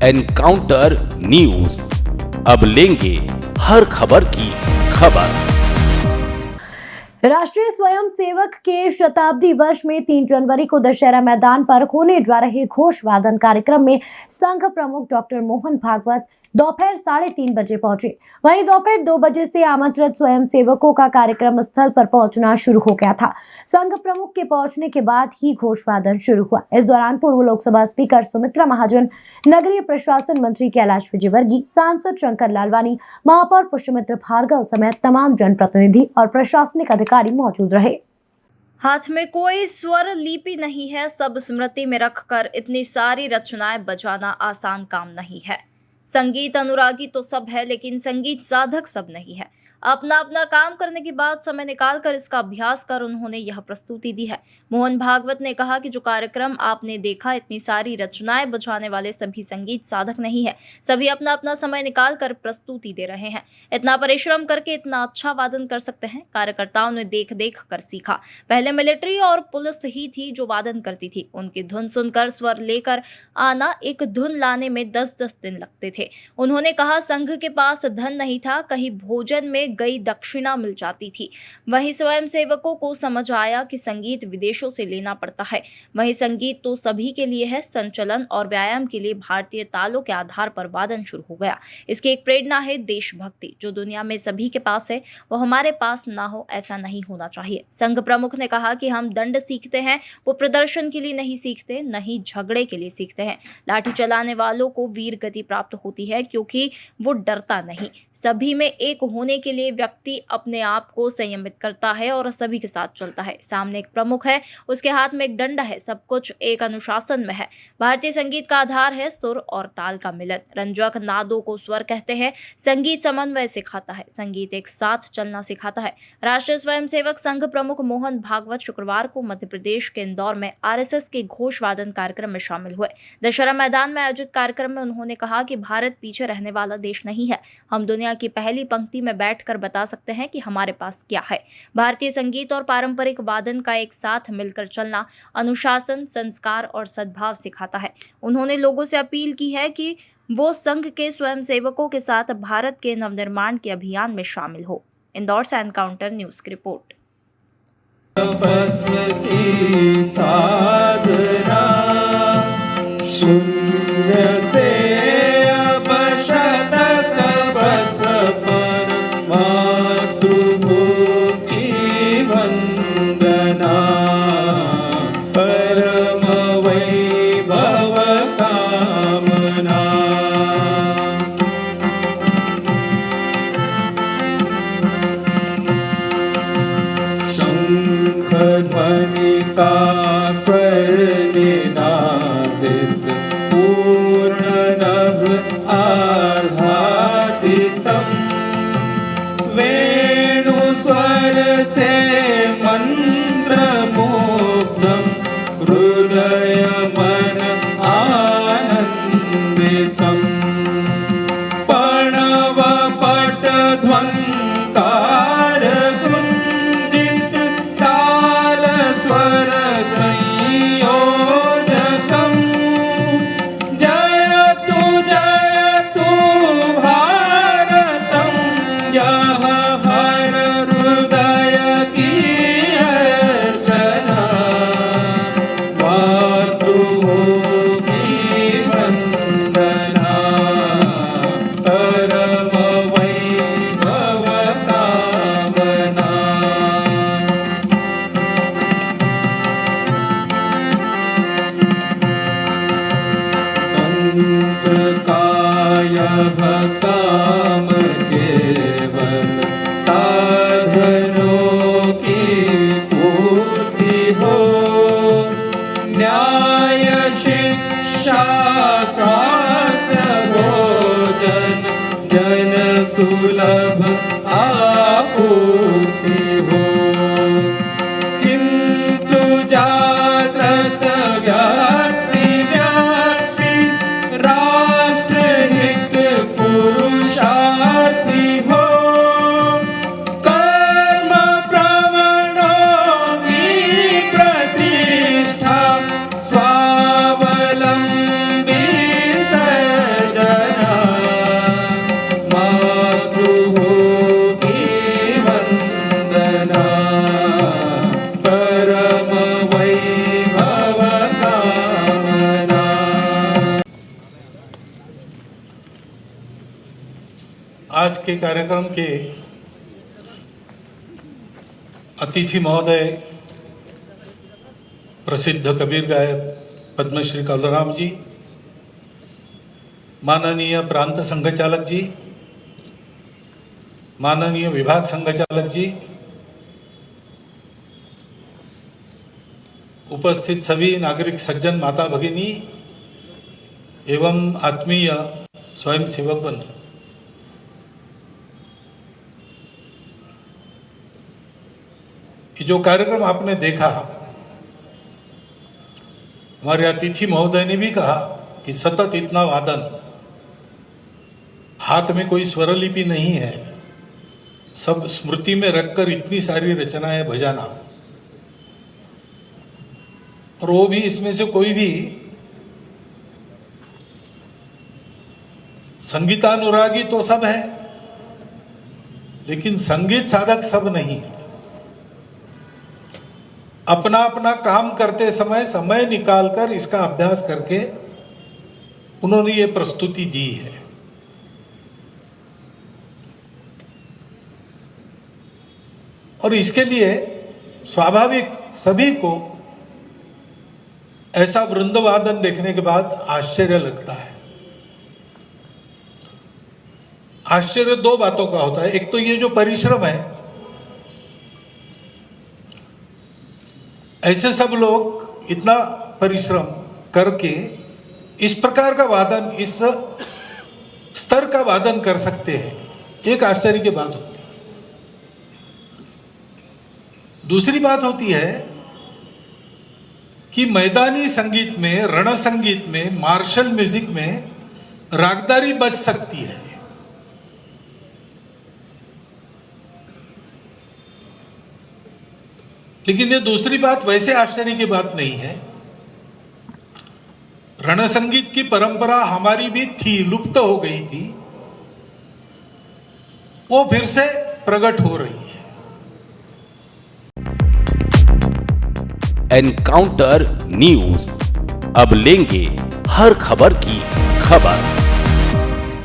Encounter news, अब लेंगे हर खबर की खबर। राष्ट्रीय स्वयंसेवक के शताब्दी वर्ष में 3 जनवरी को दशहरा मैदान पर होने जा रहे घोष वादन कार्यक्रम में संघ प्रमुख डॉक्टर मोहन भागवत दोपहर 3:30 बजे पहुंचे। वहीं दोपहर 2 बजे से आमंत्रित स्वयंसेवकों का कार्यक्रम स्थल पर पहुंचना शुरू हो गया था। संघ प्रमुख के पहुंचने के बाद ही घोष वादन शुरू हुआ। इस दौरान पूर्व लोकसभा स्पीकर सुमित्रा महाजन, नगरीय प्रशासन मंत्री कैलाश विजयवर्गीय, सांसद शंकर लालवानी, महापौर पुष्यमित्र भार्गव समेत तमाम जनप्रतिनिधि और प्रशासनिक अधिकारी मौजूद रहे। हाथ में कोई स्वर लिपि नहीं है, सब स्मृति में रखकर इतनी सारी रचनाएं बजाना आसान काम नहीं है। संगीत अनुरागी तो सब है, लेकिन संगीत साधक सब नहीं है। अपना अपना काम करने के बाद समय निकालकर इसका अभ्यास कर उन्होंने यह प्रस्तुति दी है। मोहन भागवत ने कहा कि जो कार्यक्रम आपने देखा, इतनी सारी रचनाएं बजाने वाले सभी संगीत साधक नहीं है, सभी अपना अपना समय निकाल कर प्रस्तुति दे रहे हैं। इतना परिश्रम करके इतना अच्छा वादन कर सकते हैं, कार्यकर्ताओं ने देख देख कर सीखा। पहले मिलिट्री और पुलिस ही थी जो वादन करती थी, उनकी धुन सुनकर स्वर लेकर आना, एक धुन लाने में 10-10 दिन लगते थे। उन्होंने कहा संघ के पास धन नहीं था, कहीं भोजन में गई दक्षिणा मिल जाती थी। वहीं स्वयंसेवकों को समझ आया कि संगीत विदेशों से लेना पड़ता है। वहीं संगीत तो सभी के लिए है, संचलन और व्यायाम के लिए भारतीय तालों के आधार पर वादन शुरू हो गया। इसकी एक प्रेरणा है देशभक्ति, जो दुनिया में सभी के पास है, वो हमारे पास ना हो, ऐसा नहीं होना चाहिए। संघ प्रमुख ने कहा कि हम दंड सीखते हैं, वो प्रदर्शन के लिए नहीं सीखते, न ही झगड़े के लिए सीखते हैं। लाठी चलाने वालों को वीर गति प्राप्त होती है क्योंकि वो डरता नहीं। सभी में एक होने के लिए व्यक्ति अपने आप को संयमित करता है और सभी के साथ चलता है। सामने एक प्रमुख है, उसके हाथ में एक डंडा है, सब कुछ एक अनुशासन में है। भारतीय संगीत का आधार है सुर और ताल का मिलन। रंजक नादों को स्वर कहते हैं। संगीत समन्वय सिखाता है, संगीत एक साथ चलना सिखाता है। राष्ट्रीय स्वयंसेवक संघ प्रमुख मोहन भागवत शुक्रवार को मध्य प्रदेश के इंदौर में आरएसएस के घोष वादन कार्यक्रम में शामिल हुए। दशहरा मैदान में आयोजित कार्यक्रम में उन्होंने कहा कि भारत पीछे रहने वाला देश नहीं है। हम दुनिया की पहली पंक्ति में बैठकर बता सकते हैं कि हमारे पास क्या है। भारतीय संगीत और पारंपरिक वादन का एक साथ मिलकर चलना अनुशासन, संस्कार और सद्भाव सिखाता है। उन्होंने लोगों से अपील की है कि वो संघ के स्वयंसेवकों के साथ भारत के नवनिर्माण के अभियान में शामिल हो। इंदौर से एनकाउंटर न्यूज की रिपोर्ट। ध्वनि का स्वर निनादित पूर्ण नभ आह्लादितम् वेणु स्वर से मंत्रमुग्धम् हृदय मन आनंदितम् प्रणव पट ध्वंकार स्वर संयोजकम् जयतु भारतम् यह हर हृदय की अर्चना मातृभूमि वंदना परम वैभव कामना। कायः काम केवल साधनों की पूर्ति हो, न्याय शिक्षा स्वास्थ्य भोजन जन सुलभ आपूर्ति हो, किंतु जागृत व्यक्ति राष्ट्र हित पूर्व आज के कार्यक्रम के अतिथि महोदय प्रसिद्ध कबीर गायक पद्मश्री कलराम जी, माननीय प्रांत संघचालक जी, माननीय विभाग संघचालक जी, उपस्थित सभी नागरिक सज्जन, माता भगिनी एवं आत्मीय स्वयंसेवक बंधु, जो कार्यक्रम आपने देखा, हमारे अतिथि महोदय ने भी कहा कि सतत इतना वादन, हाथ में कोई स्वरलिपि नहीं है, सब स्मृति में रखकर इतनी सारी रचनाएं बजाना, और वो भी इसमें से कोई भी संगीतानुरागी तो सब है, लेकिन संगीत साधक सब नहीं है। अपना अपना काम करते समय निकालकर इसका अभ्यास करके उन्होंने ये प्रस्तुति दी है। और इसके लिए स्वाभाविक सभी को ऐसा वृंदवादन देखने के बाद आश्चर्य लगता है। आश्चर्य दो बातों का होता है। एक तो ये जो परिश्रम है, ऐसे सब लोग इतना परिश्रम करके इस प्रकार का वादन, इस स्तर का वादन कर सकते हैं, एक आश्चर्य की बात होती है। दूसरी बात होती है कि मैदानी संगीत में, रण संगीत में, मार्शल म्यूजिक में रागदारी बच सकती है, लेकिन ये दूसरी बात वैसे आश्चर्य की बात नहीं है। रण संगीत की परंपरा हमारी भी थी, लुप्त हो गई थी, वो फिर से प्रकट हो रही है। एनकाउंटर न्यूज, अब लेंगे हर खबर की खबर।